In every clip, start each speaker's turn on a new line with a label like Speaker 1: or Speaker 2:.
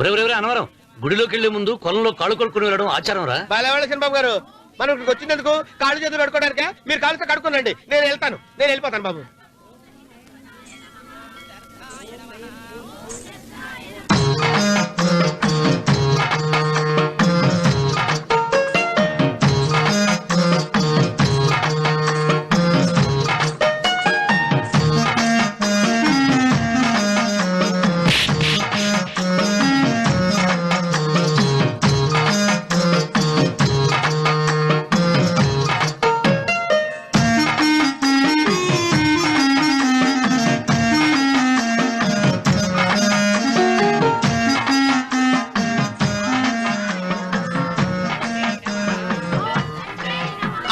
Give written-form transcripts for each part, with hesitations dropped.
Speaker 1: అనవరం గుడిలోకి వెళ్లే ముందు కొలంలో కాళ్ళు కొడుకుని వెళ్ళడం ఆచారం రా.
Speaker 2: బాలవాళ్ళ చంద్రబాబు గారు మనం ఇక్కడికి వచ్చినందుకు కాళ్ళు చేతులు కడుక్కోవడానికే. మీరు కాళ్ళతో కడుక్కోనండి, నేను వెళ్తాను, నేను వెళ్ళిపోతాను బాబు.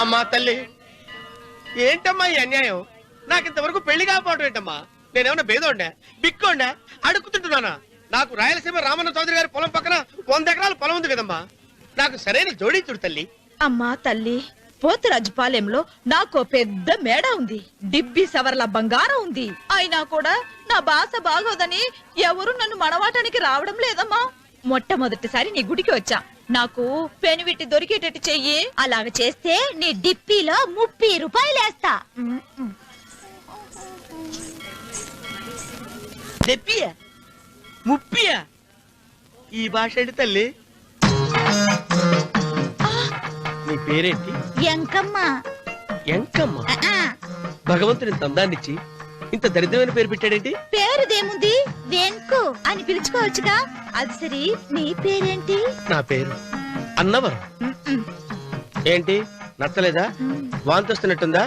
Speaker 2: అమ్మా తల్లి, ఏంటమ్మా ఈ అన్యాయం? నాకు ఇంతవరకు పెళ్లి కాకపోవడం ఏంటమ్మా? నేనేమన్నా బేదోండా, బిక్కోండా, అడుక్కుతుంటున్నానా? నాకు రాయలసీమ రామన్న చౌదరి గారి పొలం పక్కన 100 ఎకరాల పొలం ఉంది కదమ్మా. నాకు సరైన జోడించుడు తల్లి.
Speaker 3: అమ్మా తల్లి, పోతురాజుపాలెంలో నాకు పెద్ద మేడ ఉంది, డిబ్బి సవర్ల బంగారం ఉంది. అయినా కూడా నా భాష బాగోదని ఎవరు నన్ను మనవాటానికి రావడం లేదమ్మా. మొట్టమొదటిసారి నీ గుడికి వచ్చా, నాకు పెనువిట్టి దొరికేటట్టు చెయ్యి. అలాగ చేస్తే నీ డిప్పిలో 30 రూపాయలు వేస్తా.
Speaker 2: చెప్పియా 30? ఈ భాష ఏంటి తల్లి? నీ పేరేంటి?
Speaker 3: ఎంకమ్మ.
Speaker 2: ఎంకమ్మ? భగవంతుని ఇంత అందాన్నిచ్చి ఇంత దరిద్రమైన పేరు పెట్టాడేంటి?
Speaker 3: పేరుదేముంది, వెంకు అని పిలుచుకోవచ్చుగా. అది సరి, నీ పేరేంటి?
Speaker 2: నా పేరు అన్నవరం. ఏంటి నచ్చలేదా? వాంతి వస్తున్నట్టుందా?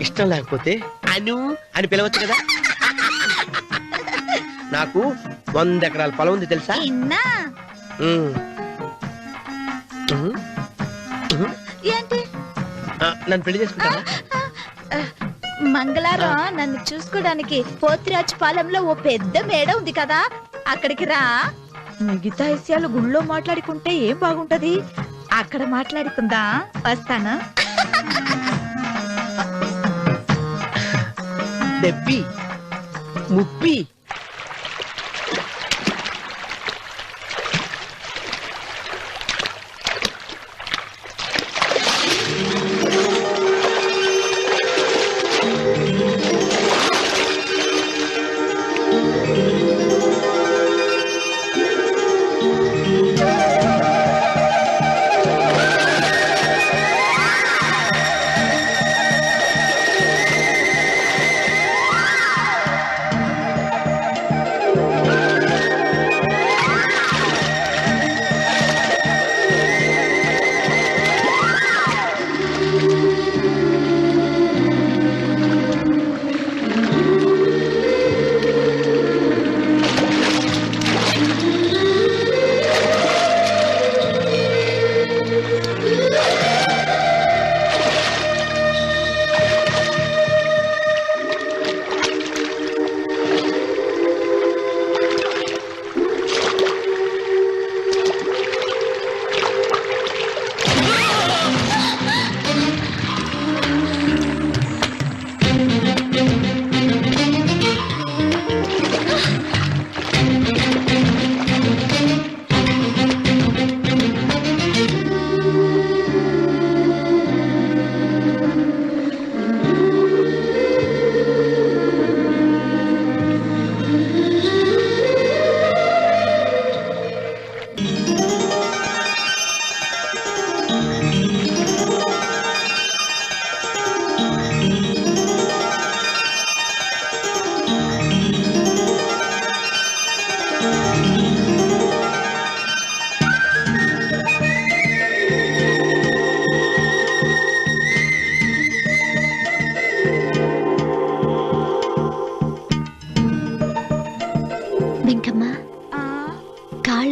Speaker 2: ఇష్టం లేకపోతే అను అని పిలవచ్చు కదా. నాకు 100 ఎకరాల పొలం ఉంది తెలుసా?
Speaker 3: ఏంటి?
Speaker 2: నన్ను పెళ్లి చేసుకుంటావా?
Speaker 3: మంగళవారం నన్ను చూసుకోవడానికి పోతిరాజు పాలెంలో ఓ పెద్ద మేడ ఉంది కదా, అక్కడికి రా. మిగతా విషయాలు గుళ్ళో మాట్లాడుకుంటే ఏం బాగుంటది, అక్కడ మాట్లాడుకుందా. వస్తానా?
Speaker 2: దెబ్బి ముప్పి.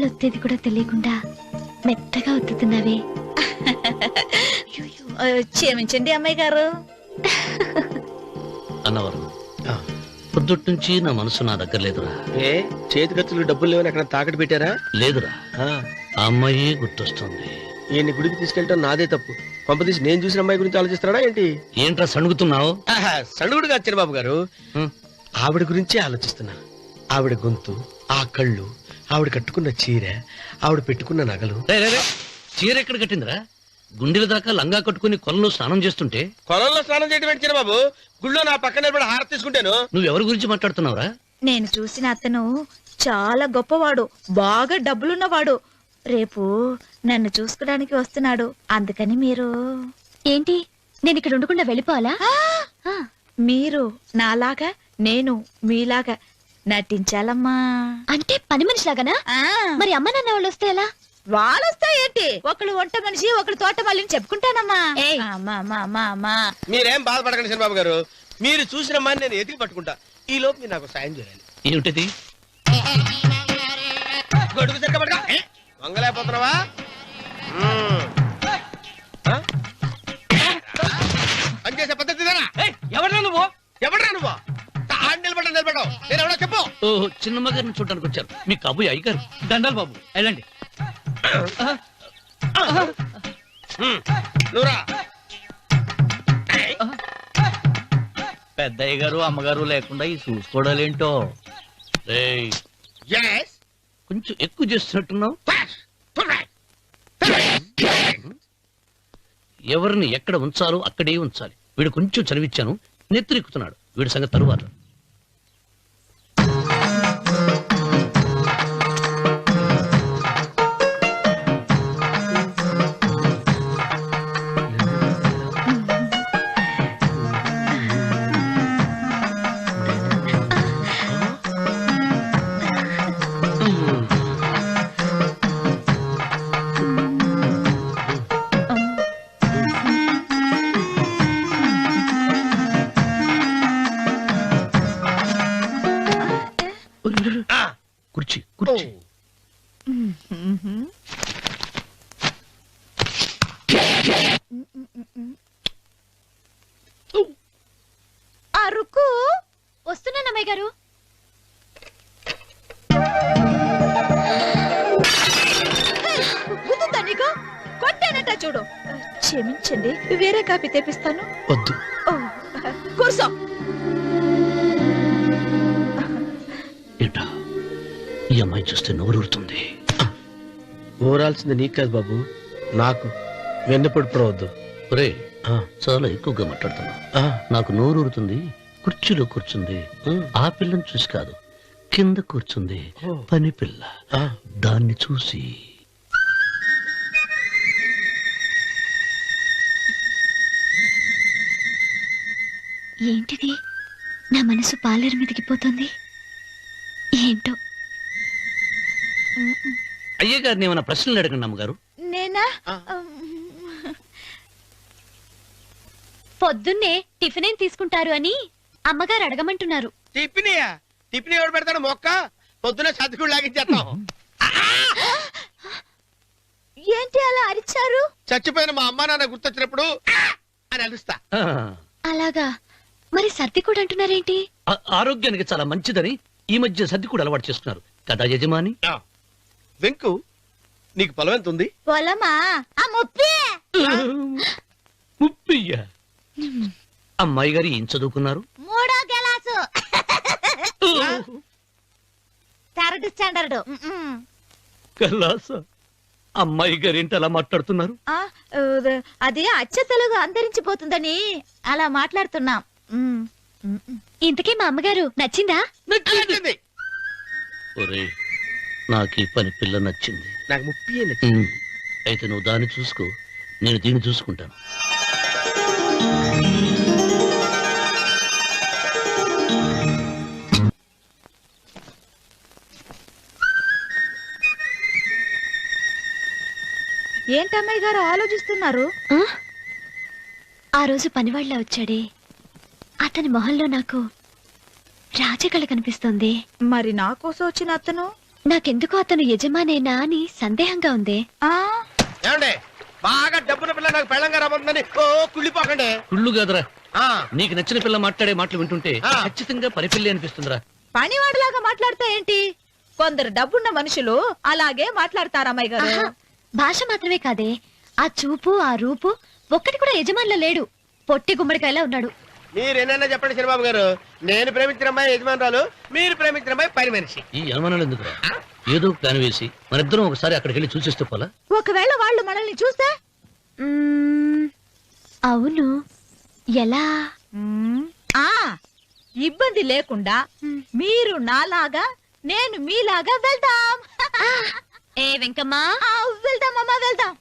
Speaker 4: ఒత్తేది కూడా తెలియకుండా మెత్తగా ఒత్తుతున్నావే.
Speaker 3: క్షమించండి అమ్మాయి గారు.
Speaker 1: అన్నవరం, పొద్దుటి నుంచి నా మనసు నా దగ్గర లేదురా.
Speaker 2: ఏ చేతి ఖర్చులు డబ్బులు లేవని అక్కడ తాకట్టు పెట్టారా?
Speaker 1: లేదురా, ఆ అమ్మాయి గుర్తొస్తుంది.
Speaker 2: ఈయన్ని గుడికి తీసుకెళ్ళటం నాదే తప్పు. పంపదీసి నేను చూసిన అమ్మాయి గురించి ఆలోచిస్తున్నాడా ఏంటి?
Speaker 1: ఏంట్రా సణుగుతున్నావు?
Speaker 2: సణుగుడు కాదు బాబు గారు, ఆవిడ గురించే ఆలోచిస్తున్నా. ఆవిడ గొంతు, ఆ కళ్ళు, ఆవిడ కట్టుకున్న చీర, ఆవిడ పెట్టుకున్న నగలు.
Speaker 1: రే, రే, రే. చీర ఎక్కడ కట్టిందిరా? గుండెల దాకా లంగా కట్టుకుని కొలంలో స్నానం చేస్తుంటే
Speaker 2: కొలంలో స్నానం చేయడం ఏంటి బాబు? గుళ్ళో నా పక్కన నిలబడి హారతి తీసుకుంటాను.
Speaker 1: నువ్వెవరి గురించి మాట్లాడుతున్నావురా?
Speaker 3: నేను చూసిన అతను చాలా గొప్పవాడు, బాగా డబ్బులున్నవాడు. రేపు నన్ను చూసుకోడానికి వస్తున్నాడు. అందుకని మీరు
Speaker 4: ఏంటి, నేను ఇక్కడ ఉండకుండా వెళ్ళిపోవాలా?
Speaker 3: మీరు నాలాగా, నేను మీలాగా నటించాలమ్మా.
Speaker 4: అంటే పని మనిషిలాగానా? మరి అమ్మ నాన్న వాళ్ళు వస్తే ఎలా?
Speaker 3: వాళ్ళొస్తా ఏంటి? ఒకళ్ళు వంట మనిషి, ఒకళ్ళు తోట మళ్ళీ చెప్పుకుంటానమ్మా.
Speaker 2: మీరేం బాధపడకండి చంద్రబాబు గారు. మీరు చూసిన మని నేను ఎతికి పట్టుకుంటా. ఈ లోపు మీరు నాకు సాయం చేయాలి.
Speaker 1: ఏమిటది?
Speaker 2: గొడుగు చెక్కబడగా వంగలేకపోతున్నావా? పనిచేసే పద్ధతి ఎవడరా నువ్వు? ఎవడరా నువ్వు? నిలబడ్డావు. నేను ఎవడో చెప్పు.
Speaker 1: ఓహో, చిన్నమ్మ గారిని చూడడానికి వచ్చారు. మీ కబుయ్య అయ్యగారు. దండాలు బాబు, వెళ్ళండి.
Speaker 2: నువ్వురా.
Speaker 1: పెద్దయ్య గారు అమ్మగారు లేకుండా ఈ చూసుకోవడాలేంటో. రేయ్,
Speaker 2: Yes.
Speaker 1: కొంచెం ఎక్కువ చేస్తున్నట్టున్నావు. ఎవరిని ఎక్కడ ఉంచాలో అక్కడే ఉంచాలి. వీడు కొంచెం చదివిచ్చాను, నెత్తిరెక్కుతున్నాడు. వీడి సంగతి తరువాత. కుర్చీ కుర్చీ.
Speaker 3: అరుకు
Speaker 4: వస్తున్నాను అమ్మాయి గారు.
Speaker 3: గుద్దుతా నీకు? కొట్టానట చూడు. క్షమించండి, వేరే కాపీ తెప్పిస్తాను.
Speaker 1: వద్దు.
Speaker 3: ఓ, కూర్చో.
Speaker 1: ఏంటా, ఈ అమ్మాయి చూస్తే నోరూరుతుంది.
Speaker 2: ఊరాల్సింది నీకు కాదు బాబు, నాకు. వెన్నపడి పడవద్దు.
Speaker 1: ఒరే, చాలా ఎక్కువగా మాట్లాడుతున్నా. నాకు నోరూరుతుంది. కుర్చీలో కూర్చుంది. ఆ పిల్లని చూసి కాదు, కింద కూర్చుంది పని పిల్ల. దాన్ని చూసి
Speaker 4: ఏంటిది, నా మనసు పాలేరు మీదకి పోతుంది. ఏంటో.
Speaker 1: అయ్య గారిని ఏమైనా ప్రశ్నలు అడగండి అమ్మగారు.
Speaker 3: నేనా?
Speaker 4: పొద్దున్నే టిఫిన్ ఏం తీసుకుంటారు అని అమ్మగారు అడగమంటున్నారు.
Speaker 2: టిఫినియా? టిఫిన్ ఎవడు పెడతాడు? మొక్క పొద్దున సతికుడు లాగించేస్తాం.
Speaker 3: ఏంటి అలా అరిచారు?
Speaker 2: చచ్చిపోయిన మా అమ్మా నాన్న గుర్తొచ్చినప్పుడు అని అలుస్తా.
Speaker 4: అలాగా? మరి సర్ది కూడా అంటున్నారేంటి?
Speaker 1: ఆరోగ్యానికి చాలా మంచిదని ఈ మధ్య సర్ది కూడా అలవాటు చేస్తున్నారు కదా యజమాని.
Speaker 2: వెంకు, నీకు పొలం ఎంత ఉంది?
Speaker 3: పొలమా?
Speaker 1: ముప్పయ్య. అమ్మాయి గారు ఏం చదువుకున్నారు?
Speaker 3: 3వ క్లాసు, 3rd స్టాండర్డ్.
Speaker 1: కలాస. అమ్మాయి గారు ఏంటి అలా మాట్లాడుతున్నారు?
Speaker 3: అది అచ్చ తెలుగు అంతరించిపోతుందని అలా మాట్లాడుతున్నాం.
Speaker 4: ఇంతకీ మా అమ్మగారు నచ్చిందా?
Speaker 2: నచ్చింది.
Speaker 1: ఒరే, నాకు ఈ పని పిల్ల నచ్చింది.
Speaker 2: నాకు 30 నచ్చింది.
Speaker 1: అయితే నువ్వు దాన్ని చూసుకో, నేను దీన్ని చూసుకుంటాను.
Speaker 3: ఏంటమ్మాయి గారు ఆలోచిస్తున్నారు?
Speaker 4: ఆ రోజు పనివాళ్ళ వచ్చాడే, అతని మొహంలో నాకు రాజకళ కనిపిస్తోంది.
Speaker 3: మరి నా కోసం వచ్చిన అతను?
Speaker 4: నాకెందుకో అతను యజమానేనా అని సందేహంగా ఉంది.
Speaker 2: ఏమండి, బాగా డబ్బున పిల్ల నాకు పెళ్ళంగా రాబోతుందని కుళ్ళిపోకండి.
Speaker 1: కుళ్ళు కాదురా, నీకు నచ్చిన పిల్ల మాట్లాడే మాటలు వింటుంటే ఖచ్చితంగా పని పిల్లి అనిపిస్తుందిరా.
Speaker 3: పనివాడిలాగా మాట్లాడతా ఏంటి? కొందరు డబ్బున్న మనుషులు అలాగే మాట్లాడతారమ్మాయి గారు.
Speaker 4: భాష మాత్రమే కాదే, ఆ చూపు, ఆ రూపు ఒక్కటి కూడా యజమానిలో లేడు. పొట్టి గుమ్మడికాయలా ఉన్నాడు.
Speaker 2: మీరేనన్నా చెప్పండి చిరబాబు గారు, నేను ప్రేమించిన అమ్మాయి యజమానురాలు, మీరు ప్రేమించిన అమ్మాయి పని మనిషి.
Speaker 1: ఈ అనుమానాలు ఎందుకురా? ఏదో ప్లాన్ వేసి మనిద్దరం ఒకసారి అక్కడికి వెళ్ళి చూసేస్తే పోలా?
Speaker 3: ఒకవేళ వాళ్ళు మనల్ని చూస్తే?
Speaker 4: అవును, ఎలా?
Speaker 3: ఆ ఇబ్బంది లేకుండా మీరు నాలాగా నేను మీలాగా వెళ్దాం.
Speaker 4: ఏ వెంకమ్మా,
Speaker 3: వెళ్దాం అమ్మా, వెళ్దాం.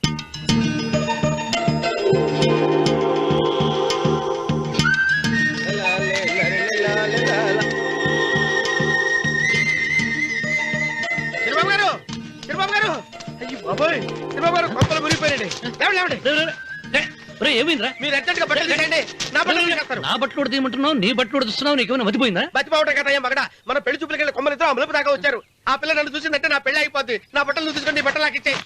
Speaker 2: చిరబాబు గారు, చిరబాబు గారు, అయ్యో బాబోయ్, చిరబాబు గారు కొంపలు మునిగిపోయారండి. లేవండి, లేవండి.
Speaker 1: ఏమైందిరా?
Speaker 2: మీరు అర్జెంట్ గా బట్టలు తీయండి, నా బట్టలు తీసేస్తారు.
Speaker 1: నా బట్టలు కూడా తీయమంటున్నావు, నీ బట్టలు కూడా తీస్తున్నావు, నీకేమైనా మతిపోయిందా?
Speaker 2: బతిపావటం కదా ఏం మగడ, మన పెళ్లి చూపులకి వెళ్ళి కొమ్మలతో అమలుపు దాకా వచ్చారు. ఆ పిల్ల నన్ను చూసిందంటే నా పెళ్లి అయిపోద్ది. నా బట్టలు నువ్వు తీసుకొని నీ బట్టలు నాకు ఇచ్చేయి.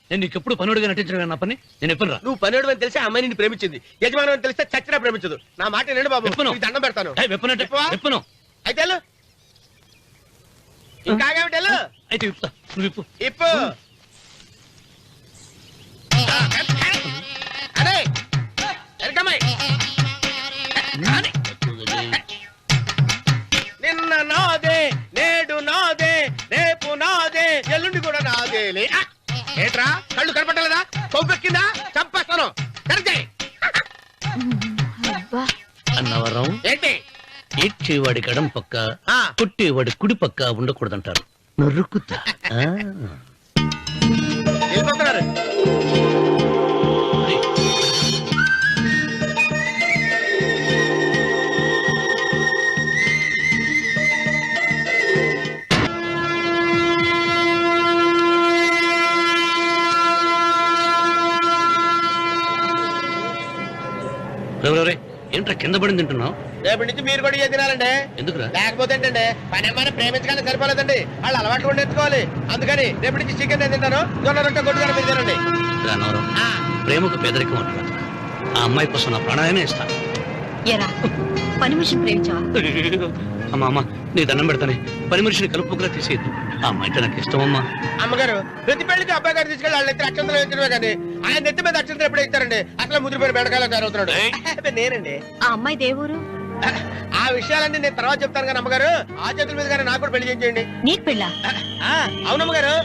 Speaker 1: నేను నీకు ఎప్పుడు పనుడిగా నటించడం నా పని. నేను ఎప్పుడు రా?
Speaker 2: నువ్వు పనివాడు అని తెలిసి ఆ అమ్మాయి నిన్ను ప్రేమించింది, యజమాని అని తెలిస్తే చచ్చినా ప్రేమించదు. నా మాట నేను బాబు,
Speaker 1: విప్పను.
Speaker 2: నీకు దండం పెడతాను. విప్పవా?
Speaker 1: విప్పను.
Speaker 2: అయితే వెళ్ళు. ఇంకా ఆగేమిటి వెళ్ళు.
Speaker 1: అయితే విప్పుతా, నువ్వు విప్పు.
Speaker 2: ఇప్పు. అరే ఎరకమ్మాయి, నిన్న నాదే, నేడు నాదే, రేపు నాదే, ఎల్లుండి కూడా నాదేలే. ఏట్రా కళ్ళు కనపట్టలేదా? కొవ్వెక్కిందా? చంపేస్తాను. కరెక్టే.
Speaker 1: అన్నవరం
Speaker 2: ఏంటి?
Speaker 1: ఇచ్చేవాడి కడం పక్క,
Speaker 2: ఆ.
Speaker 1: కొట్టేవాడి కుడి పక్క ఉండకూడదంటారు. నరుకుతా.
Speaker 2: వెళ్ళిపోతున్నారు.
Speaker 1: ఏంట్రా కింద పడింది తింటున్నావు?
Speaker 2: రేపటి నుంచి మీరు కూడా ఏ తినాలండి.
Speaker 1: ఎందుకురా?
Speaker 2: లేకపోతే ఏంటండి, పని అమ్మాయిని ప్రేమించగానే సరిపోలేదండి, వాళ్ళు అలవాటు కూడా నేర్చుకోవాలి. అందుకని రేపటి నుంచి చికెన్ నేను తింటాను, జొన్న రొట్టె కొట్టుకొని మీరు తినండి.
Speaker 1: అన్నవరం, ప్రేమకు పేదరికం అంటున్నా. ఆ అమ్మాయి కోసం నా ప్రాణాయనే ఇస్తాను.
Speaker 4: పని మనిషిని ప్రేమించావా?
Speaker 1: అమ్మా అమ్మ, నీ దండం పెడతానే, పని మనిషిని కలుపుకులా తీసేయద్దు. ఆ అమ్మాయి నాకు ఇష్టం అమ్మా.
Speaker 2: అమ్మగారు, ప్రతి పెళ్లికి అబ్బాయి గారు తీసుకెళ్ళి వాళ్ళ ఎత్తి అక్షంతలు వేయించడమే కానీ ఆయన ఎత్తి మీద అక్షంతలు ఎప్పుడు ఇస్తారండి? అసలు ముదిరిపోయిన బెడకాయలో తయారవుతున్నాడు. నేనండి.
Speaker 4: ఆ అమ్మాయి దేవురు.
Speaker 2: ఆ విషయాలన్నీ నేను తర్వాత చెప్తాను కానీ అమ్మగారు, ఆ చేతుల మీద కానీ నాకు కూడా పెళ్లి చేయండి.
Speaker 4: నీకు పెళ్ళా?
Speaker 2: అవునమ్మగారు,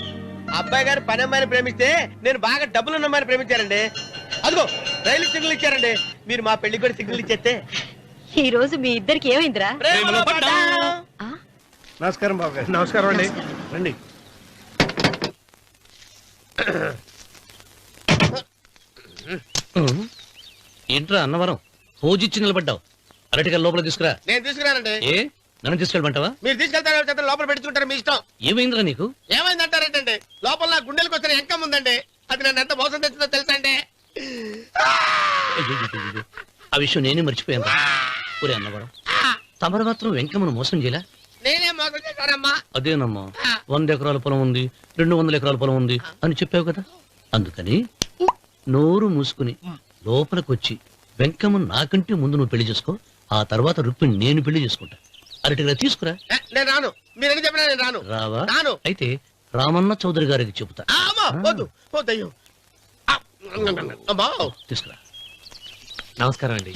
Speaker 2: అబ్బాయి గారు పని అమ్మాయిని ప్రేమిస్తే నేను బాగా డబ్బులు ఉన్న అమ్మాయిని ప్రేమించారండి. అదిగో రైలు సిగ్నల్ ఇచ్చారండి. మీరు మా పెళ్లికి కూడా సిగ్నల్ ఇచ్చేస్తే.
Speaker 4: ఈ రోజు మీ ఇద్దరికి ఏమైందిరా?
Speaker 2: నమస్కారం బాబు గారు. నమస్కారం అండి, రండి.
Speaker 1: ఏంట్రా అన్నవరం, పోజిచ్చి నిలబడ్డావు? అరటిగా లోపల తీసుకురా.
Speaker 2: నేను తీసుకురానండి.
Speaker 1: ఏ నన్ను తీసుకెళ్ళమంటావా?
Speaker 2: మీరు తీసుకెళ్తారు, లోపల పెట్టుకుంటారు, మీ ఇష్టం.
Speaker 1: ఏమైందిరా నీకు?
Speaker 2: ఏమైందంటారేంటండి? లోపల నా గుండెలకు వచ్చిన ఎంకం ఉందండి, అది నన్ను ఎంత మోసం తెచ్చిందో తెలుసా అండి?
Speaker 1: అయ్యో, ఆ విషయం నేనే మర్చిపోయాను. ఒరే అన్నవరం, తమరు మాత్రం వెంకమ్మను మోసం చేయలే?
Speaker 2: నేనే మోసం చేశానమ్మా.
Speaker 1: అదేనమ్మా, 100 ఎకరాల పొలం ఉంది, 200 ఎకరాల పొలం ఉంది అని చెప్పావు కదా. అందుకని నోరు మూసుకుని లోపలికొచ్చి వెంకమ్మ నాకంటే ముందు నువ్వు పెళ్లి చేసుకో, ఆ తర్వాత రుక్మిణి నేను పెళ్లి చేసుకుంటా. అరటిగా తీసుకురా.
Speaker 2: నేను రాను, మీరని చెప్పినా నేను రాను.
Speaker 1: రావా?
Speaker 2: రాను.
Speaker 1: అయితే రామన్న చౌదరి గారికి చెబుతా.
Speaker 2: వద్దు వద్దయ్యో.
Speaker 1: తీసుకురా.
Speaker 5: నమస్కారం అండి.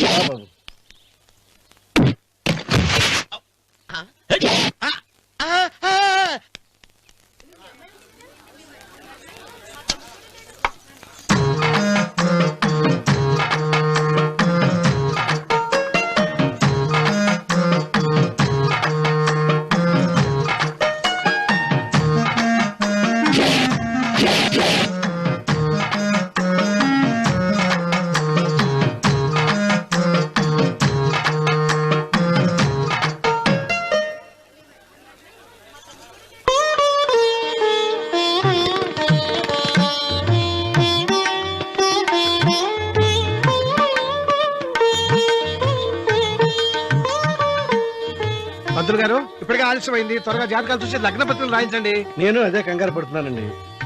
Speaker 2: పంతులు గారు, ఇప్పటికే ఆలస్యమైంది, త్వరగా జాతకాలు చూసి లగ్న పత్రికలు రాయించండి.
Speaker 6: నేను అదే కంగారు పడుతున్నానండి.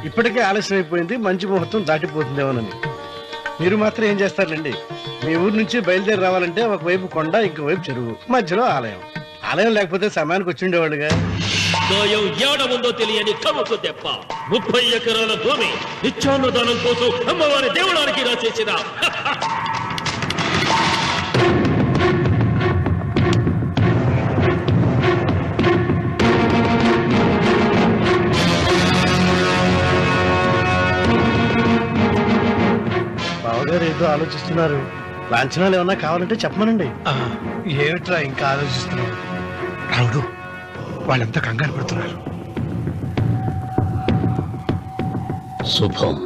Speaker 6: ఇప్పటికే ఆలస్యం అయిపోయింది, మంచి ముహూర్తం దాటిపోతుందేమోనని. మీరు మాత్రం ఏం చేస్తారండి? మీ ఊరు నుంచి బయలుదేరి రావాలంటే ఒకవైపు కొండ, ఇంకోవైపు చెరువు, మధ్యలో ఆలయం. ఆలయం లేకపోతే సమయానికి వచ్చి ఉండేవాళ్ళుగా.
Speaker 5: దోయం ఏడముందో తెలియని కవుకు దెబ్బ. 30 ఎకరాల భూమి నిత్యాన్నదానం కోసం అమ్మవారి దేవుడానికి రాసేసిన
Speaker 6: ఆలోచిస్తున్నారు? లాంఛనాలు ఏమన్నా కావాలంటే చెప్పమనండి.
Speaker 7: ఏమిట్రా ఇంకా ఆలోచిస్తున్నావు? రావుడు, వాళ్ళంతా కంగారు పడుతున్నారు.
Speaker 1: శుభం.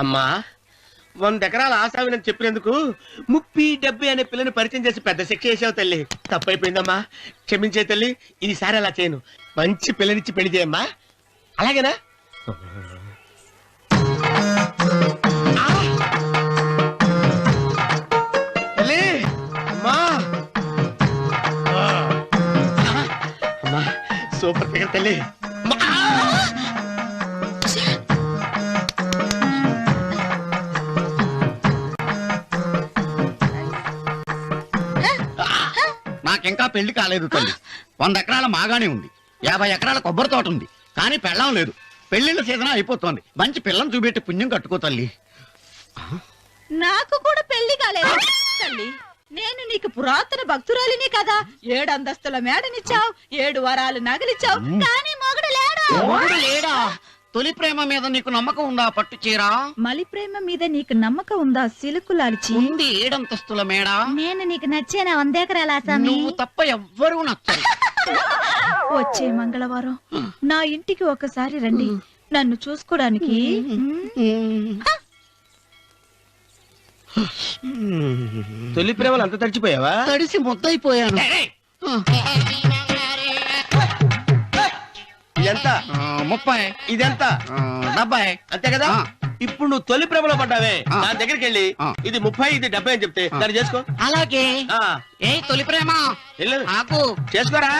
Speaker 2: అమ్మా 100 ఎకరాల ఆశావినని చెప్పినందుకు 30-70 అనే పిల్లని పరిచయం చేసి పెద్ద శిక్ష చేసావు తల్లి. తప్పైపోయిందమ్మా, క్షమించే తల్లి. ఈసారి అలా చేయను. మంచి పిల్లనిచ్చి పెళ్లి చేయమ్మా. అలాగేనా? తల్లి, అమ్మా అమ్మా, సూపర్ ఫిగర్ తల్లి.
Speaker 8: నాకింకా పెళ్లి కాలేదు తల్లి. 100 ఎకరాల మాగానే ఉంది, 50 ఎకరాల కొబ్బరి తోట ఉంది, కానీ పెళ్ళం లేదు. పెళ్లిళ్ళ సీజన్ అయిపోతోంది. మంచి పిల్లని చూపెట్టి పుణ్యం కట్టుకో తల్లి.
Speaker 3: నాకు కూడా పెళ్లి కాలేదు తల్లి. నేను నీకు పురాతన భక్తురాలిని కదా. 7 అంతస్తుల మేడనిచ్చావు, 7 వరాలు నగలిచ్చావు, కానీ మొగుడు లేడు.
Speaker 8: మొగుడు లేడా? తొలి ప్రేమ మీద నీకు నమ్మకం ఉందా? పట్టు చీరా.
Speaker 3: మలి ప్రేమ మీద నీకు నమ్మకం ఉందా? సిలుకులాల్చి
Speaker 8: ఉంది 7 అంతస్తుల మేడ.
Speaker 3: నేను నీకు నచ్చేనా 100 ఎకరాల ఆసామి?
Speaker 8: నువ్వు తప్ప ఎవ్వరూ నచ్చరు.
Speaker 3: వచ్చే మంగళవారం నా ఇంటికి ఒకసారి రండి, నన్ను చూసుకోడానికి.
Speaker 2: తొలి ప్రేమలు అంత తడిచిపోయావా?
Speaker 8: తడిసి ముద్దయిపోయాను.
Speaker 2: ఎంత?
Speaker 8: 30.
Speaker 2: ఇదెంత?
Speaker 8: 70.
Speaker 2: అంతే కదా. ఇప్పుడు నువ్వు తొలి ప్రేమలో పడ్డావే, నా దగ్గరికి వెళ్ళి ఇది 30 ఇది 70 అని చెప్తే దాన్ని చేసుకో.
Speaker 8: అలాగే. ఏ తొలి ప్రేమ
Speaker 2: వెళ్ళు,
Speaker 8: నాకు
Speaker 2: చేసుకోరా.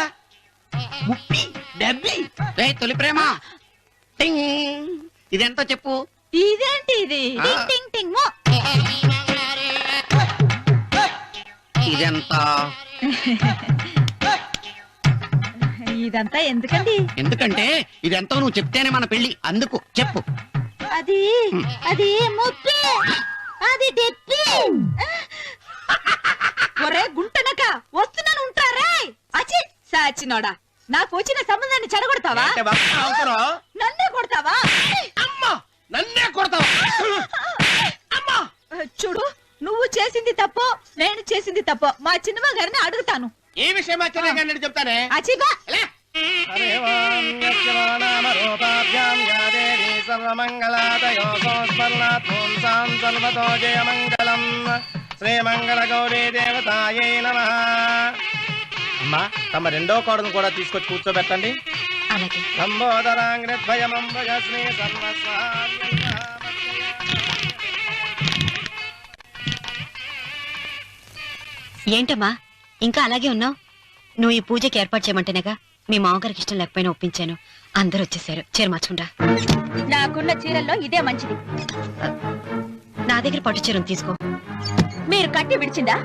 Speaker 2: 30, 70.
Speaker 8: ఏ తొలి ప్రేమ టింగ్. ఇదెంత చెప్పు?
Speaker 3: ఇదేంటి ఇది? టింగ్ టింగ్ టింగ్ మో.
Speaker 8: ఇదెంత?
Speaker 3: ఇదంతా ఎందుకండి?
Speaker 8: ఎందుకంటే ఇదెంతో నువ్వు చెప్తేనే మన పెళ్లి. అందుకు చెప్పు.
Speaker 3: అది అది ముప్పి, అది డెప్పి. ఒరే గుంటనక, వస్తున్నాను ఉంటారే. అచి సాచినోడా, నాకు వచ్చిన సంబంధాన్ని చెడగొడతావా?
Speaker 2: అంటే బాగా అవసరం.
Speaker 3: నన్నే కొడతావా?
Speaker 2: అమ్మా, నన్నే కొడతావా? అమ్మా,
Speaker 3: చూడు, నువ్వు చేసింది తప్పో నేను చేసింది తప్పో మా చిన్నమ్మ గారిని అడుగుతాను.
Speaker 2: ఈ విషయం మా చెల్లె గారిని చెప్తానే.
Speaker 3: అచిబా
Speaker 2: శ్రీమంగళ గౌరీ దేవతాయై నమః. అమ్మా, తమ రెండో కోడను కూడా తీసుకొచ్చి కూర్చోబెట్టండి.
Speaker 3: అలాగే.
Speaker 2: లంబోదరాంగ్రద్వయమంబుజశ్రీ సర్వస్వామ్య.
Speaker 9: ఏంటమ్మా ఇంకా అలాగే ఉన్నావు? నువ్వు ఈ పూజకి ఏర్పాటు చేయమంటేనేగా మీ మామగారికి ఇష్టం లేకపోయినా ఒప్పించాను. అందరూ వచ్చేసారు. చీర మార్చుకుంటా.
Speaker 3: నాకున్న చీరల్లో ఇదే మంచిది.
Speaker 9: నా దగ్గర పట్టు చీరను తీసుకో.
Speaker 3: మీరు కట్టి విడిచిందా?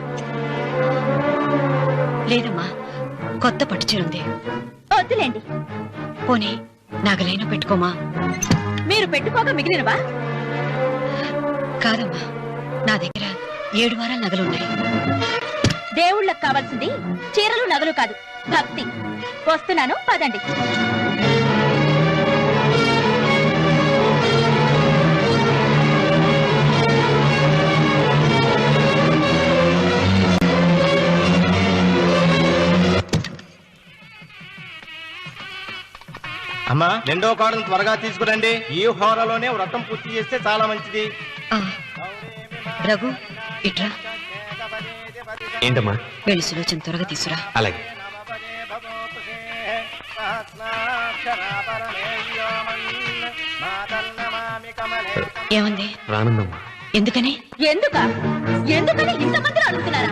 Speaker 9: లేదమ్మా, కొత్త పట్టు చీర ఉంది.
Speaker 3: వద్దులేండి.
Speaker 9: పోనీ నాగలైనా పెట్టుకోమా.
Speaker 3: మీరు పెట్టుకోక మిగిలినవా?
Speaker 9: కాదమ్మా, నా దగ్గర 7 వారాల నగలున్నాయి.
Speaker 3: దేవుళ్ళకి కావాల్సింది చీరలు నగలు కాదు, భక్తి. వస్తున్నాను, పదండి.
Speaker 2: అమ్మా, రెండో కోడను త్వరగా తీసుకురండి. ఈ హోరాలోనే వ్రతం పూర్తి చేస్తే చాలా మంచిది.
Speaker 9: రఘు, ఇట్రా.
Speaker 2: ఏంటమ్మా?
Speaker 9: వెళ్ళి సులోచన త్వరగా తీసురా.
Speaker 2: అలాగే.
Speaker 9: ఏమంది?
Speaker 2: రానుందమ్మా.
Speaker 9: ఎందుకని?
Speaker 3: ఎందుకని ఇంతమంది అడుగుతున్నారా?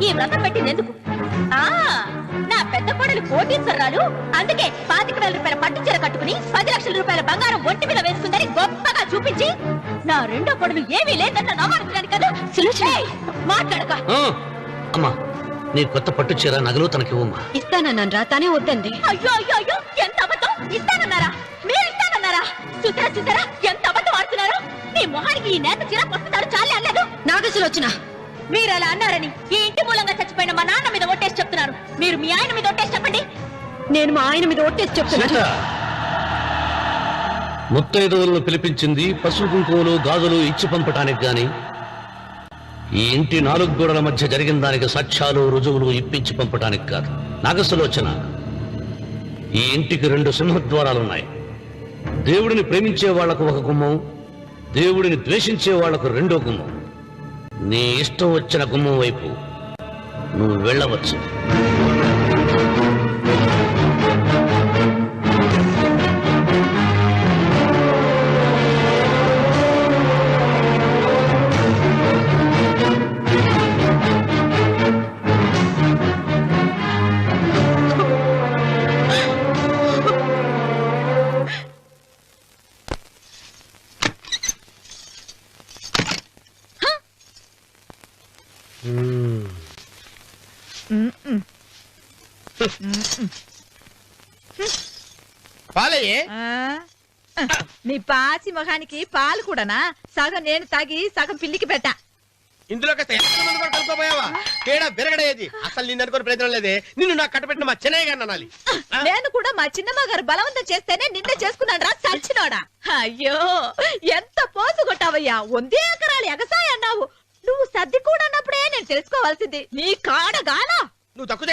Speaker 3: ఈ వ్రతం పెట్టింది ఎందుకు? నా పెద్ద కోడలు కోటీశ్వరరాలు, అందుకే 25,000 రూపాయల పట్టు చీర కట్టుకుని 10 లక్షల రూపాయల బంగారం ఒంటి మీద వేసుకుందని గొప్పగా చూపించి, నా రెండో కోడలు ఏమీ లేదన్న నమ్మకం కదా. సులోచన, మాట్లాడక.
Speaker 1: అమ్మా, నీ కొత్త పట్టు చీర నగలు తనకివ్వమ్మా.
Speaker 9: ఇస్తానన్నాను రా, తానే వద్దండి.
Speaker 3: అయ్యో అయ్యో అయ్యో, ఎంత అబద్ధం! ఇస్తానన్నారా? మీరు ఇస్తానన్నారా? చూసారా చూసారా ఎంత అబద్ధం ఆడుతున్నారు? మీ మొహానికి ఈ నేత చీర వస్తున్నారు చాలే అనలేదు.
Speaker 9: నాగ సులోచన,
Speaker 3: మీరు అలా అన్నారని ఈ ఇంటి మూలంగా చచ్చిపోయిన మా నాన్న మీద ఒట్టేసి చెప్తున్నారు. మీరు మీ ఆయన మీద ఒట్టేసి చెప్పండి.
Speaker 9: నేను మా ఆయన మీద ఒట్టేసి చెప్తున్నా.
Speaker 1: సీత, ముత్తైదువులను పిలిపించింది పసుపు కుంకుమలు గాజులు ఇచ్చి పంపటానికి గాని ఈ ఇంటి 4 గోడల మధ్య జరిగిన దానికి సాక్ష్యాలు రుజువులు ఇప్పించి పంపటానికి కాదు. నాగసులోచన, ఈ ఇంటికి 2 సింహద్వారాలున్నాయి. దేవుడిని ప్రేమించే వాళ్లకు ఒక గుమ్మం, దేవుడిని ద్వేషించే వాళ్లకు 2వ గుమ్మం. నీ ఇష్టం వచ్చిన గుమ్మం వైపు నువ్వు వెళ్ళవచ్చు.
Speaker 2: పాలయ్యే
Speaker 3: నీ పాచి మొహానికి పాలు కూడానా? సగం నేను తాగి సగం పిల్లికి పెట్టా.
Speaker 2: ఇందులో కాస్త ఎంత మంది కూడా కలుపుకోపోయావా? తేడా బెరగడేది. అసలు నిన్ను అనుకుని ప్రయత్నం లేదే. నిన్ను నాకు కట్టబెట్టిన మా చెన్నయ్య గారిని అనాలి.
Speaker 3: నేను కూడా మా చిన్నమ్మ గారు బలవంతం చేస్తేనే నిన్నే చేసుకున్నాను రా సచ్చినోడా. అయ్యో ఎంత పోసు కొట్టావయ్యా. 100 ఎకరాలు ఎగసాయ అన్నావు. నువ్వు సర్ది కూడా అన్నప్పుడే నేను తెలుసుకోవాల్సింది. నీ కాడగానా?
Speaker 2: నువ్వు తక్కువ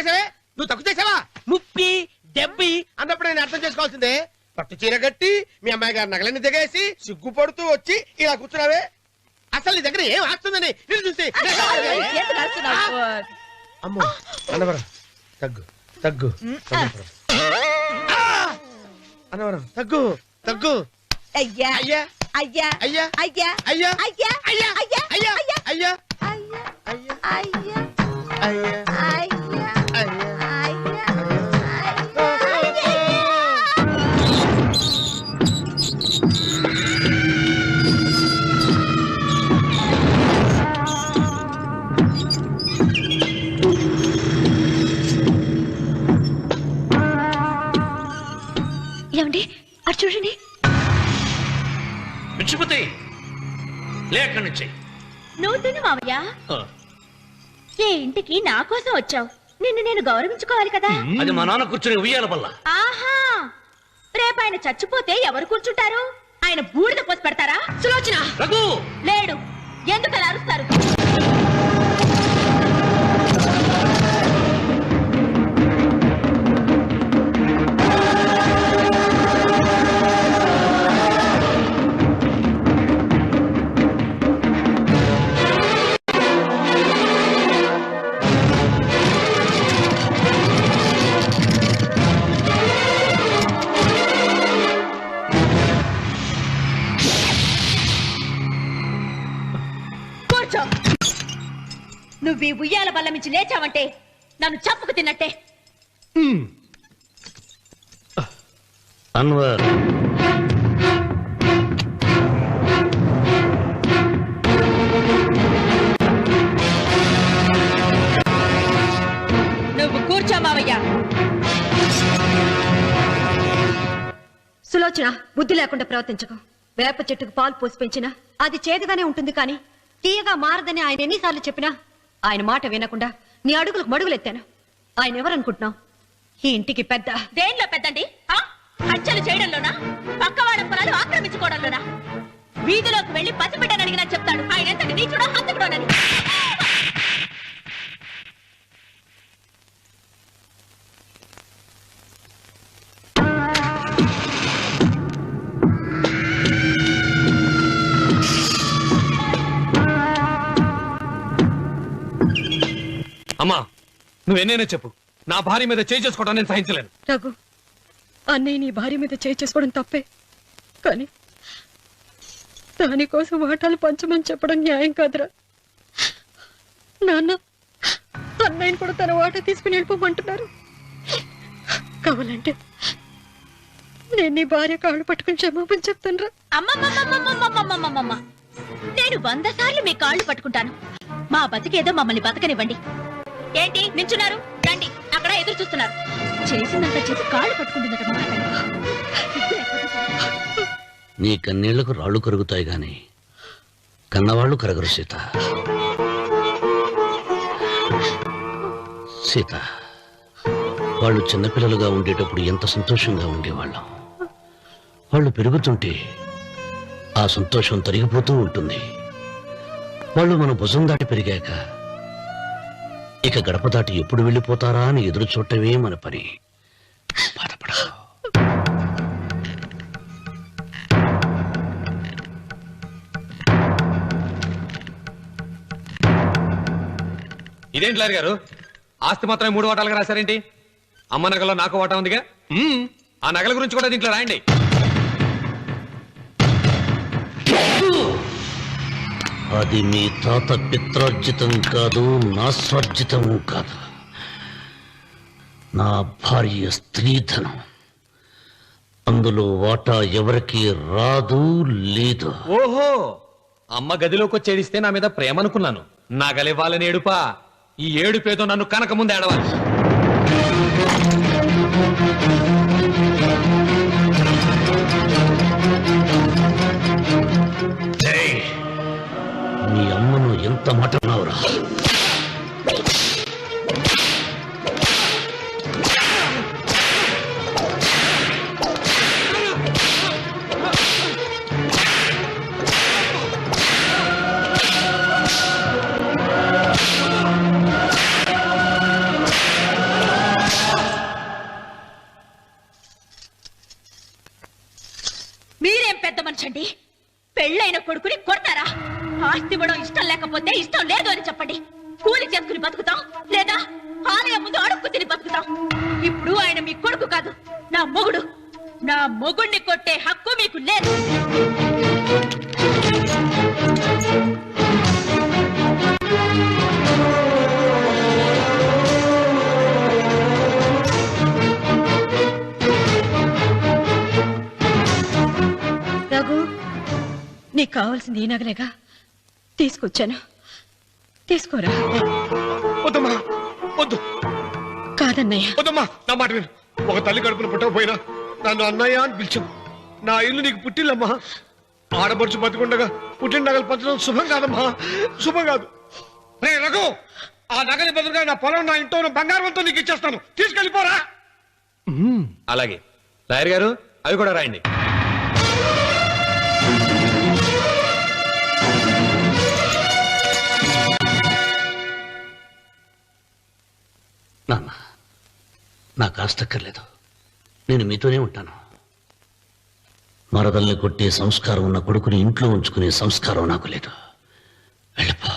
Speaker 2: చేసావా? ముప్పి దెబ్బి అన్నప్పుడు నేను అర్థం చేసుకోవాల్సిందే. పట్టు చీర కట్టి మీ అమ్మాయి గారి నగలన్నీ దిగేసి సిగ్గుపడుతూ వచ్చి ఇలా కూర్చున్నావే. అసలు నీ దగ్గర ఏం ఆస్తుందని నేను చూసి
Speaker 3: ఏంటి నడుస్తున్నావు?
Speaker 2: అమ్మో అన్నవరం తగ్గు తగ్గు అన్నవరం తగ్గు తగ్గు.
Speaker 3: అయ్యా
Speaker 2: అయ్యా
Speaker 3: అయ్యా
Speaker 2: అయ్యా
Speaker 3: అయ్యా
Speaker 2: అయ్యా
Speaker 3: అయ్యా
Speaker 2: అయ్యా
Speaker 3: అయ్యా
Speaker 2: అయ్యా
Speaker 3: అయ్యా
Speaker 2: అయ్యా
Speaker 3: అయ్యా
Speaker 2: అయ్యా
Speaker 3: అయ్యా
Speaker 2: అయ్యా
Speaker 4: ఏమండి అటు చూడండి.
Speaker 1: పిచ్చిపోతే లేక్కడి నుంచి.
Speaker 4: నువ్వు తిను మావయ్య. ఏ ఇంటికి నా కోసం వచ్చావు. నిన్ను నేను గౌరవించుకోవాలి కదా.
Speaker 1: అది మా నాన్న కూర్చుని ఉయ్యాల వల్ల.
Speaker 4: ఆహా, రేపు ఆయన చచ్చిపోతే ఎవరు కూర్చుంటారు? ఆయన బూడిద పోసి పెడతారా? సులోచన
Speaker 1: రఘు
Speaker 4: లేడు. ఎందుకు అలా అరుస్తారు? నువ్వు ఈ ఉయ్యాల బల్ల మించి లేచావంటే నన్ను చప్పుకు తిన్నట్టే.
Speaker 1: అన్వర్,
Speaker 4: నువ్వు కూర్చో మావయ్య.
Speaker 9: సులోచన, బుద్ధి లేకుండా ప్రవర్తించకు. వేప చెట్టుకు పాలు పోసి పెంచినా అది చేదుగానే ఉంటుంది, కానీ తీయగా మారదని ఆయన ఎన్నిసార్లు చెప్పినా ఆయన మాట వినకుండా నీ అడుగులకు మడుగులెత్తాను. ఆయన ఎవరనుకుంటున్నావు? ఈ ఇంటికి పెద్ద.
Speaker 4: దేనిలో పెద్దండి? హత్యలు చేయడంలోనా? పక్కవాడ పొలాలు ఆక్రమించుకోవడంలోనా? వీధిలోకి వెళ్లి పసిబిడ్డని అడిగినా చెప్తాడు ఆయన ఎంతటి నీచుడో హంతకుడోనని.
Speaker 10: అమ్మా, నువ్వెన్నైనా చెప్పు, నా భార్య మీద చేయి చేసుకోవడం నేను సహించలేను.
Speaker 9: రఘు, అన్నయ్య నీ భార్య మీద చేయి చేసుకోవడం తప్పే, కానీ దానికోసం వాటాలు పంచమని చెప్పడం న్యాయం కాదురా. నాన్న అన్నయ్యని కూడా తన వాటా తీసుకుని వెళ్ళిపోమంటున్నారు. కావాలంటే నేను నీ భార్య కాళ్ళు పట్టుకుని క్షమాపణ చెప్తాను రా.
Speaker 4: అమ్మమ్మమ్మమ్మమ్మమ్మమ్మమ్మమ్మ, నేను 100 సార్లు మీ కాళ్ళు పట్టుకుంటాను. మా బతికేదో మమ్మల్ని బతకనివ్వండి. ఏంటి నించున్నారు? రండి, అక్కడ ఎదురు చూస్తున్నారు. చేసినంత చేసి కాళ్ళు పట్టుకుంటున్నట్టు
Speaker 1: నీ కన్నీళ్లకు రాళ్లు కరుగుతాయి గాని కన్నవాళ్లు కరగరు సీత. సీత, వాళ్ళు చిన్నపిల్లలుగా ఉండేటప్పుడు ఎంత సంతోషంగా ఉండేవాళ్ళం. వాళ్ళు పెరుగుతుంటే ఆ సంతోషం తరిగిపోతూ ఉంటుంది. వాళ్ళు మన భుజం దాటి పెరిగాక ఇక గడప దాటి ఎప్పుడు వెళ్ళిపోతారా అని ఎదురు చూడటమే మన పని. బాధపడా.
Speaker 10: ఇదేంటి లారీ గారు, ఆస్తి మాత్రమే 3 వాటాలుగా రాశారేంటి? అమ్మ నగలో నాకు వాటా ఉందిగా. ఆ నగల గురించి కూడా దీంట్లో రాయండి.
Speaker 1: అది మీ తాత పిత్రార్జితం కాదు, నా స్వార్జితం కాదు. నా భార్య స్త్రీధనం. అందులో వాటా ఎవరికి రాదు లేదు.
Speaker 10: ఓహో, అమ్మ గదిలోకి వచ్చేడిస్తే నా మీద ప్రేమ అనుకున్నాను. నగలివ్వాలని ఏడుపా. ఈ ఏడుపేదో నన్ను కనక ముందు ఏడవాలి.
Speaker 1: మీ అమ్మను ఎంత మాట అన్నావురా?
Speaker 4: మీరేం పెద్ద మనిషి అండి? పెళ్ళైన కొడుకుని కొడతారా? ఆస్తి ఇవ్వడం ఇష్టం లేకపోతే ఇష్టం లేదు అని చెప్పండి. కూలి చేసుకుని బతుకుతాం, లేదా ఆలయం ముందు అడుక్కు తిని బతుకుతాం. ఇప్పుడు ఆయన మీ కొడుకు కాదు, నా మొగుడు. నా మొగుడిని కొట్టే హక్కు మీకు లేదు.
Speaker 9: రఘు, నీకు కావాల్సింది ఈ నగలేగా తీసుకొచ్చాను. తీసుకోరా.
Speaker 2: వద్దమ్మా, వద్దు.
Speaker 9: కాదన్నయ్య.
Speaker 2: వద్దమ్మా, నా మాట విను. ఒక తల్లి కడుపున పుట్టకపోయినా నన్ను అన్నయ్య అని పిలిచావు. నా ఇల్లు నీకు పుట్టిల్లమ్మా. ఆడపడుచు బతికుండగా పుట్టిన నగలు పంచడం శుభం కాదమ్మా, శుభం కాదు. రే రఘు, ఆ నగలి బదులుగా నా పొలం, నా ఇంట్లో ఉన్న బంగారంతో నీకు ఇచ్చేస్తాను. తీసుకెళ్ళిపోరా.
Speaker 10: అలాగే లాయర్ గారు, అవి కూడా రాయండి.
Speaker 1: నాన్న, నాకు ఆస్తక్కర్లేదు. నేను మీతోనే ఉంటాను. మరదల్ని కొట్టే సంస్కారం ఉన్న కొడుకుని ఇంట్లో ఉంచుకునే సంస్కారం నాకు లేదు. వెళ్ళిపో.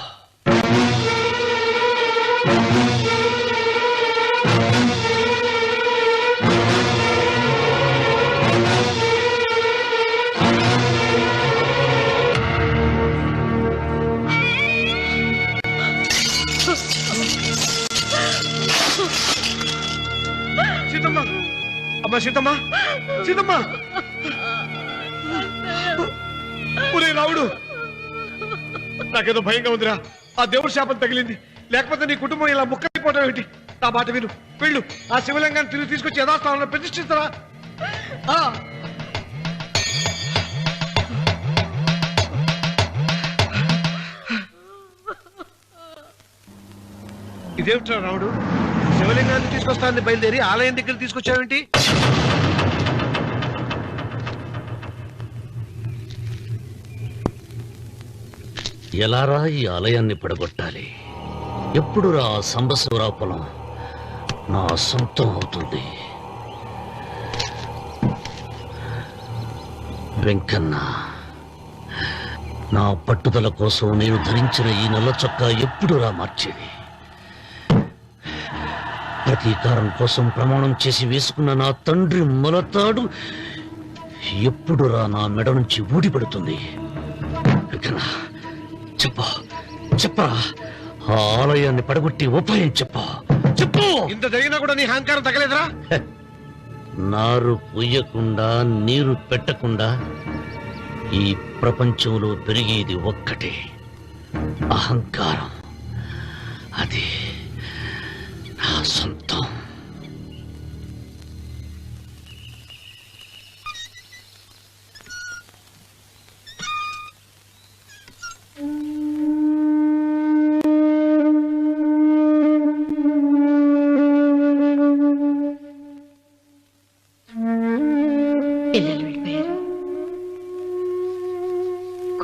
Speaker 2: సీతమ్మ, అమ్మా సీతమ్మ, సీతమ్మ. ఒరే రావుడు, నాకేదో భయంగా ఉందిరా. ఆ దేవుడి శాపం తగిలింది. లేకపోతే నీ కుటుంబం ఇలా ముక్కైపోవడం ఏంటి? నా మాట విను, వెళ్ళు. ఆ శివలింగాన్ని తిరిగి తీసుకొచ్చి యథాస్థానంలో ప్రతిష్ఠిస్తారా? ఇదేమిట్రా రావుడు, శివలింగాన్ని తీసుకొస్తానని బయలుదేరి ఆలయం దగ్గర తీసుకొచ్చావేంటి?
Speaker 1: ఎలారా ఈ ఆలయాన్ని పడగొట్టాలి? ఎప్పుడు రా సంబశివరావు పొలం నా సొంతం అవుతుంది? వెంకన్న, నా పట్టుదల కోసం నేను ధరించిన ఈ నల్ల చొక్కా ఎప్పుడు రా మార్చేది? ప్రతీకారం కోసం ప్రమాణం చేసి వేసుకున్న నా తండ్రి మొలతాడు ఎప్పుడు రా నా మెడ నుంచి ఊడిపడుతుంది? వెంకన్న, చెప్పా చెప్పరా, ఆ ఆలయాన్ని పడగొట్టి ఉపాయం చెప్పు.
Speaker 2: ఇంత జరిగినా కూడా నీ అహంకారం తగ్గలేదురా?
Speaker 1: నారు పొయ్యకుండా నీరు పెట్టకుండా ఈ ప్రపంచంలో పెరిగేది ఒక్కటే, అహంకారం. అది నా సొంతం.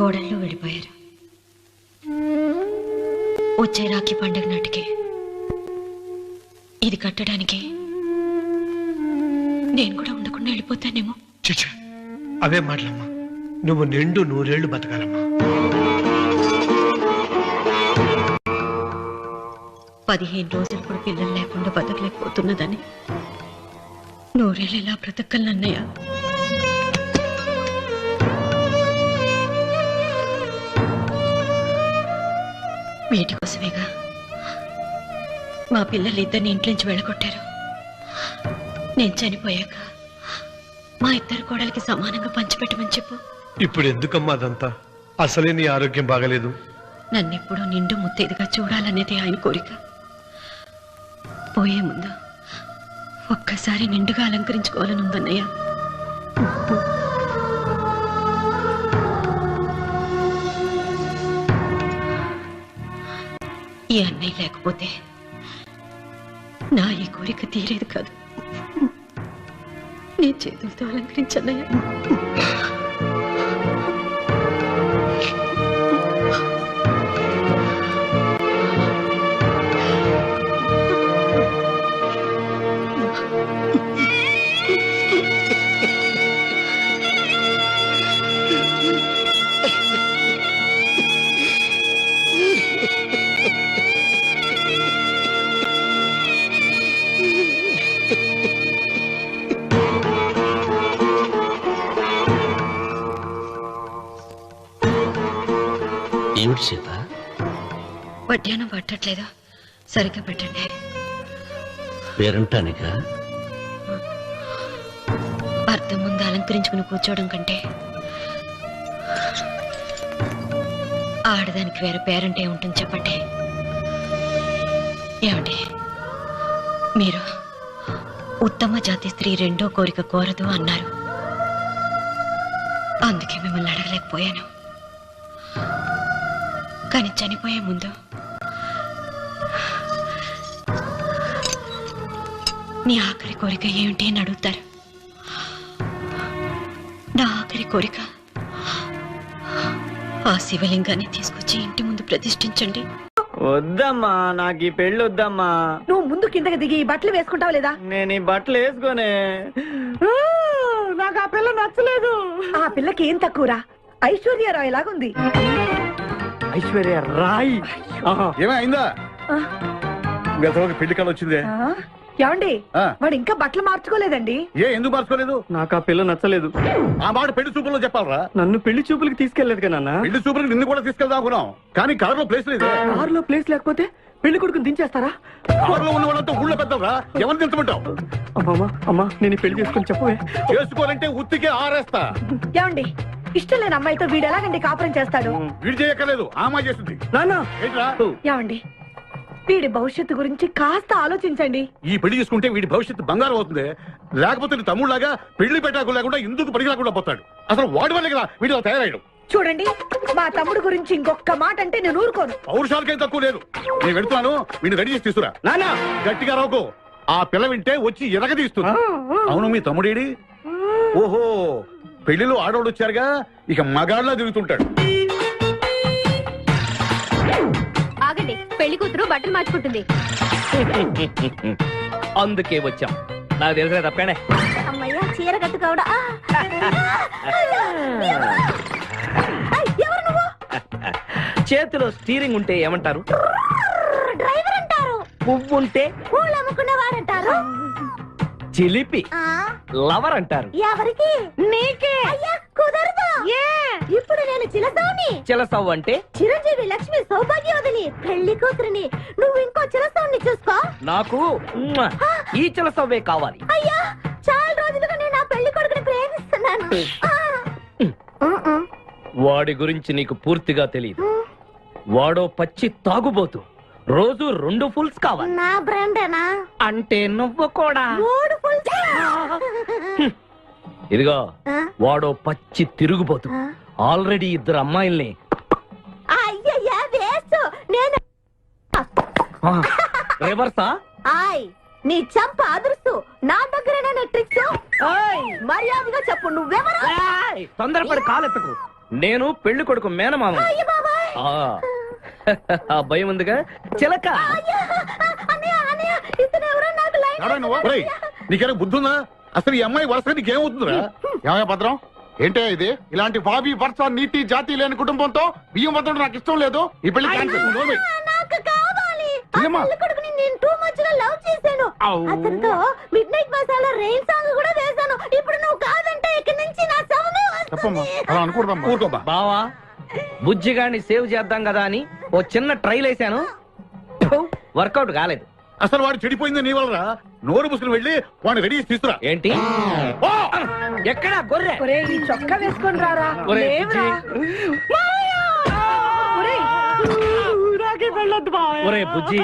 Speaker 9: కోడళ్ళు వెళ్ళిపోయారు. వచ్చే రాఖీ పండుగ నాటికి ఇది కట్టడానికి నేను కూడా ఉండకుండా వెళ్ళిపోతానేమో.
Speaker 7: చిచ్చ, అవే మాటలమ్మా. నువ్వు నిండు 100 ఏళ్ళు బతకాలమ్మా.
Speaker 9: 15 రోజులు కూడా పిల్లలు లేకుండా బతకలేకపోతున్నదని 100 ఏళ్ళు ఎలా బ్రతకలన్నయ్య? వీటి కోసమేగా మా పిల్లలు ఇద్దరిని ఇంట్లోంచి వెళ్ళగొట్టారు. నేను చనిపోయాక మా ఇద్దరు కోడలికి సమానంగా పంచిపెట్టమని చెప్పు.
Speaker 7: ఇప్పుడు ఎందుకమ్మా అదంతా? అసలే నీ ఆరోగ్యం బాగలేదు.
Speaker 9: నన్నెప్పుడూ నిండు ముత్తేదిగా చూడాలనేది ఆయన కోరిక. పోయే ముందు ఒక్కసారి నిండుగా అలంకరించుకోవాలని ఉందన్నయ్య. ఈ అన్నయ్య లేకపోతే నా ఈ కోరిక తీరేది కాదు. నీ చేతులతో అలంకరించన్నయ్య.
Speaker 1: ఏమిటి సీత?
Speaker 9: వడ్డానం పట్టట్లేదు, సరిగ్గా పెట్టండి.
Speaker 1: పేరంటానిక
Speaker 9: అర్థం ముందు అలంకరించుకుని కూర్చోవడం కంటే ఆడదానికి వేరే పేరంటే ఉంటుంది చెప్పండి. ఏమండి, మీరు ఉత్తమ జాతి స్త్రీ రెండో కోరిక కోరదు అన్నారు. అందుకే మిమ్మల్ని అడగలేకపోయాను. కానీ చనిపోయే ముందు నీ ఆఖరి కోరిక ఏమిటి అని అడుగుతారు. నా ఆఖరి కోరిక ఆ శివలింగాన్ని తీసుకొచ్చి ఇంటి ముందు ప్రతిష్ఠించండి.
Speaker 11: వద్దమ్మా, నాకు ఈ పెళ్లి వద్దమ్మా.
Speaker 3: నువ్వు ముందు కిందకి దిగి ఈ బట్టలు వేసుకుంటావు లేదా?
Speaker 11: నేను ఈ బట్టలు వేసుకోనే. నాకు ఆ పిల్ల నచ్చలేదు.
Speaker 3: ఆ పిల్లకి ఏం తక్కువరా? ఐశ్వర్యరాయ్ లాగుంది.
Speaker 11: ఐశ్వర్య రాయ్
Speaker 6: ఏమైందా? పెళ్లి కాలం వచ్చిందే.
Speaker 3: ఏమండి, వాడు ఇంకా బట్టలు మార్చుకోలేదండి.
Speaker 6: ఎందుకు మార్చుకోలేదు?
Speaker 11: నాకు ఆ పిల్ల నచ్చలేదు.
Speaker 6: ఆ మాట పెళ్లి చూపుల్లో చెప్పాలరా?
Speaker 11: నన్ను పెళ్లి చూపులకి తీసుకెళ్లేదు కదా.
Speaker 6: పెళ్లి చూపులకు నిన్ను కూడా తీసుకెళ్దాం అనుకున్నాం, కానీ కారులో ప్లేస్ లేదు.
Speaker 11: కారులో ప్లేస్ లేకపోతే పెళ్లి కొడుకుని దించేస్తారా?
Speaker 6: కారులో ఉన్న వాళ్ళంతా ఊళ్ళో పెద్దవరా, ఎవరిని దించమంటావు?
Speaker 11: అమ్మా, నేను పెళ్లి చేసుకుని చెప్పవే.
Speaker 6: చేసుకోవాలంటే ఉత్తికే ఆరేస్తా.
Speaker 3: ఏమండి, ఇష్టం లేని అమ్మాయితో వీడు ఎలాగండి కాపురం చేస్తాడు?
Speaker 6: వీడు చేయక్కర్లేదు, ఆ అమ్మాయి చేస్తుంది.
Speaker 11: నాన్న
Speaker 6: ఏంట్రా?
Speaker 3: ఏమండి, వీడి భవిష్యత్తు గురించి కాస్త ఆలోచించండి.
Speaker 6: ఈ పెళ్లి చేసుకుంటే వీడి భవిష్యత్తు బంగారం అవుతుంది. లేకపోతే నీ తమ్ముళ్లాగా పెళ్లి పెట్టాకు లేకుండా ఇందుకు పనికి లేకుండా పోతాడు. అసలు వాడి వల్లే కదా వీడిలో తయారయ్యాడు.
Speaker 3: చూడండి, మా తమ్ముడు గురించి ఇంకొక మాట అంటే నేను ఊరుకోను.
Speaker 6: పౌరుషాలకేం తక్కువ లేదు. నేను వెళ్తున్నాను, వీడిని రెడీ చేసి తీసుకురా.
Speaker 11: నాన్న
Speaker 6: గట్టిగా రాకు, ఆ పిల్ల వింటే వచ్చి ఎరగదీస్తుంది. అవును, మీ తమ్ముడేడి? ఓహో, పెళ్లిలో ఆడవాడు వచ్చారుగా, ఇక మగాళ్ళ తిరుగుతుంటాడు.
Speaker 4: ఆగండి, పెళ్లి కూతురు బట్టలు మార్చుకుంటుంది.
Speaker 11: అందుకే వచ్చాం. నాకు తెలిసిన తప్పనే.
Speaker 4: అమ్మయ్య, చీర కట్టుకోవడా? ఎవరు నువ్వు?
Speaker 11: చేతిలో స్టీరింగ్ ఉంటే ఏమంటారు?
Speaker 4: డ్రైవర్ అంటారు.
Speaker 11: పువ్వు ఉంటే
Speaker 4: పూలు అమ్ముకున్నవారంటారు.
Speaker 11: చిలిపి లవర్ అంటారు.
Speaker 4: ఎవరికి? నీకే. అయ్యా, కుదరదు. ఇప్పుడు నేను చిలసౌని.
Speaker 11: చిలసవ్ అంటే
Speaker 4: చిరంజీవి లక్ష్మి సౌభాగ్యవతిని, పెళ్లి కూతురిని. నువ్వు ఇంకో చిలసౌని చూసుకో.
Speaker 11: నాకు ఈ చిలసవ్వే కావాలి.
Speaker 4: అయ్యా, చాలా రోజులుగా నేను ఆ పెళ్లి కొడుకుని ప్రేమిస్తున్నాను.
Speaker 11: వాడి గురించి నీకు పూర్తిగా తెలియదు. వాడో పచ్చి తాగుబోతు. రోజు 2 ఫుల్స్ కావాలి.
Speaker 4: నా బ్రాండేనా?
Speaker 11: అంటే నువ్వు కూడా
Speaker 4: 3 ఫుల్స్.
Speaker 11: ఇదిగో, వాడో పచ్చి తిరుగుబోతు. ఆల్రెడీ 2 అమ్మాయిల్ని.
Speaker 4: అయ్యయ్యా, వేస్ట్. నేను
Speaker 11: రివర్సా?
Speaker 4: ఆయ్, నీ చంప అదురుస్తూ నా దగ్గరేనా ట్రిక్స్? మర్యాదగా చెప్పు, నువ్వెవరు?
Speaker 11: తొందరపడి కాలెత్తకు. నేను పెళ్లి కొడుకు మేనమామ ఆ భయం ఉందిగా చిలక.
Speaker 12: నీకేనా బుద్ధుందా? అసలు ఈ అమ్మాయి వరుస నీకేమవుతుందిరా? ఏమయ్య భద్రం, ఏంటే ఇది? ఇలాంటి బాబీ వరుస నీతి జాతి లేని కుటుంబంతో బియ్యం వద్ద నాకు ఇష్టం లేదు. ఈ పెళ్లి క్యాన్సిల్.
Speaker 11: బావా బుజ్జిగాన్ని సేవ్ చేద్దాం కదా అని ఓ చిన్న ట్రైల్ వేసాను, వర్కౌట్ కాలేదు.
Speaker 12: అసలు వాడు చెడిపోయింది నీ వల్లరా. నోరు ముసుకుని వెళ్ళి వాడిని రెడీ తీసుకురా.
Speaker 11: ఏంటి ఎక్కడా గొర్రె
Speaker 3: చొక్కా వేసుకొని రారా.
Speaker 11: ఒరే బుజ్జి,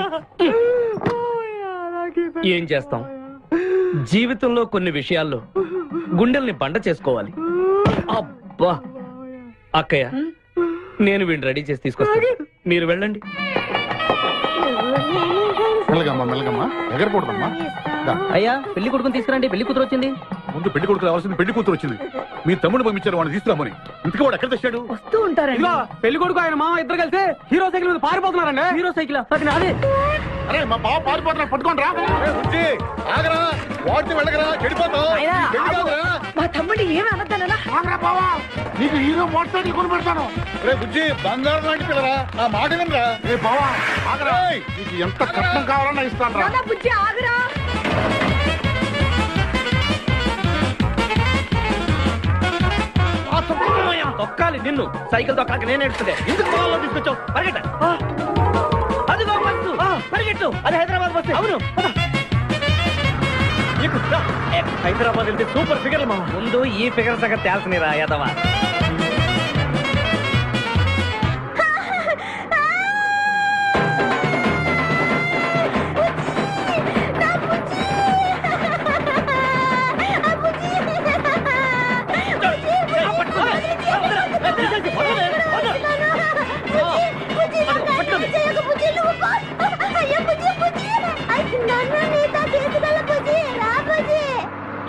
Speaker 11: ఏం చేస్తాం, జీవితంలో కొన్ని విషయాల్లో గుండెల్ని బండ చేసుకోవాలి. అబ్బా అక్కయ్య, నేను వీడిని రెడీ చేసి తీసుకొస్తాను, మీరు వెళ్ళండి.
Speaker 12: మెల్లగమ్మా మెల్లగమ్మా, ఎగరకూడదమ్మా.
Speaker 11: అయ్యా పెళ్లి కొడుకుని తీసుకురండి, పెళ్లి కూతురు వచ్చింది.
Speaker 12: ముందు పెళ్లి కొడుకు రావాల్సింది, పెళ్లి కూతురు వచ్చింది. మీ తమ్ముడు పంపించారు వాడిని తీసుకురామని. ఇంతకీ వాడు ఎక్కడ తెచ్చాడు?
Speaker 3: వస్తూ ఉంటారండి.
Speaker 10: పెళ్లి కొడుకు ఆయన మామ ఇద్దరు కలిసి హీరో సైకిల్ మీద పారిపోతున్నారండి.
Speaker 11: హీరో సైకిల్ అది నాదే.
Speaker 12: అరే మా బావ పారిపోతున్నా, పట్టుకోండి రా. ఆగరా, వాడిని వెళ్ళగరా, చెడిపోతావు.
Speaker 3: మా తమ్ముడు ఏమి అనద్దనా?
Speaker 12: నీకు హీరో మోటార్ సైకిల్ కొని పెడతాను. రే బుజ్జి, బంగారం లాంటి పిల్లరా, నా మాట వినరా. రే బావా ఆగరా, నీకు ఎంత కట్నం కావాలన్నా ఇస్తాను రా.
Speaker 3: బుజ్జి ఆగురా.
Speaker 11: తొక్కాలి నిన్ను, సైకిల్ తొక్కాక నేను ఎడుతుండే. ఎందుకు పొలంలో తీసుకొచ్చావు? పరిగెట్ట. అదిగో బస్సు, పరిగెట్టు. అది హైదరాబాద్ బస్సు. అవును, హైదరాబాద్ వెళ్తే సూపర్ ఫిగర్ మా. ముందు ఈ ఫిగర్ సగం తేల్చనిరా యాదవా.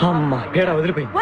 Speaker 11: అమ్మా పేడ వదిలిపోయింది.